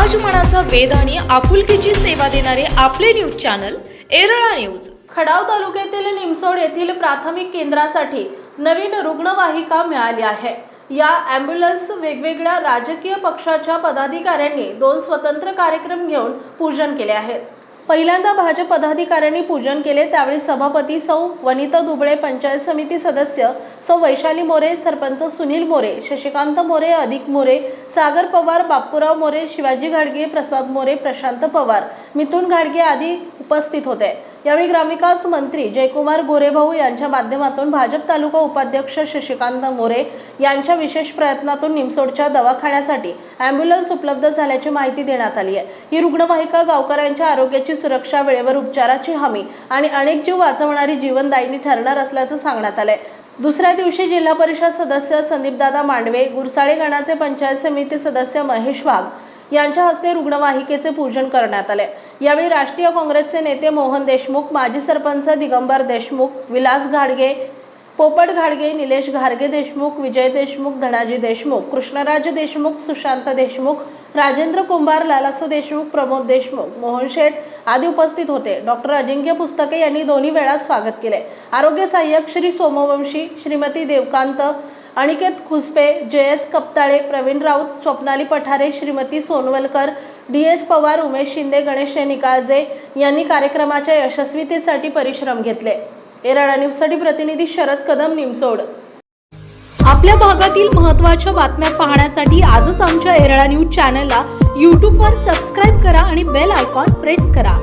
समाजमनाचा वेध आणि आपुलकीची सेवा देणारे आपले न्यूज चॅनल एरळा न्यूज। खडाव तालुक्यातील निमसोड येथील प्राथमिक केंद्रासाठी नवीन रुग्णवाहिका मिळाली आहे। या ॲम्ब्युलन्स वेगवेगळ्या राजकीय पक्षाच्या पदाधिकाऱ्यांनी 2 स्वतंत्र कार्यक्रम घेऊन पूजन केले आहे। पहिल्यांदा भाजप पदाधिकाऱ्यांनी पूजन केले, त्यावेळी सभापती सौ वनिता दुबळे, पंचायत समिती सदस्य सौ वैशाली मोरे, सरपंच सुनील मोरे, शशिकांत मोरे, अधिक मोरे, सागर पवार, बापूराव मोरे, शिवाजी घाडगे, प्रसाद मोरे, प्रशांत पवार, मिथुन घाडगे आदी उपस्थित होते। यावेळी ग्रामविकास मंत्री जयकुमार गोरेभाऊ यांच्या माध्यमातून भाजप तालुका उपाध्यक्ष शशिकांत मोरे यांच्या विशेष प्रयत्नातून निमसोडच्या दवाखान्यासाठी ॲम्ब्युलन्स उपलब्ध झाल्याची माहिती देण्यात आली आहे। ही रुग्णवाहिका गावकऱ्यांच्या आरोग्याची सुरक्षा, वेळेवर उपचाराची हमी आणि अनेक जीव वाचवणारी जीवनदायिनी ठरणार असल्याचं सांगण्यात आलंय। दुसऱ्या दिवशी जिल्हा परिषद सदस्य संदीपदादा मांडवे, गुरसाळे गणाचे पंचायत समिती सदस्य महेश वाघ यांच्या हस्ते रुग्णवाहिकेचे पूजन करण्यात आले। यावेळी राष्ट्रीय काँग्रेसचे नेते मोहन देशमुख, माजी सरपंच दिगंबर देशमुख, विलास घाडगे, पोपट घाडगे, निलेश घारगे देशमुख, विजय देशमुख, धनाजी देशमुख, कृष्णराज देशमुख, सुशांत देशमुख, राजेंद्र कुंभार, लालासू देशमुख, प्रमोद देशमुख, मोहन शेठ आदी उपस्थित होते। डॉक्टर अजिंक्य पुस्तके यांनी दोन्ही वेळा स्वागत केले। आरोग्य सहाय्यक श्री सोमवंशी, श्रीमती देवकांत, अनिकेत खुसपे, जयस कप्ताळे, प्रवीण राऊत, स्वप्नाली पठारे, श्रीमती सोनवलकर, DS पवार, उमेश शिंदे, गणेश निकाळजे यांनी कार्यक्रमाच्या यशस्वीतेसाठी परिश्रम घेतले। एरळा न्यूजसाठी प्रतिनिधी शरद कदम, निमसोड। आपल्या भागातील महत्त्वाच्या बातम्या पाहण्यासाठी आजच आमच्या एरळा न्यूज चॅनलला YouTube वर सबस्क्राइब करा आणि बेल आयकॉन प्रेस करा।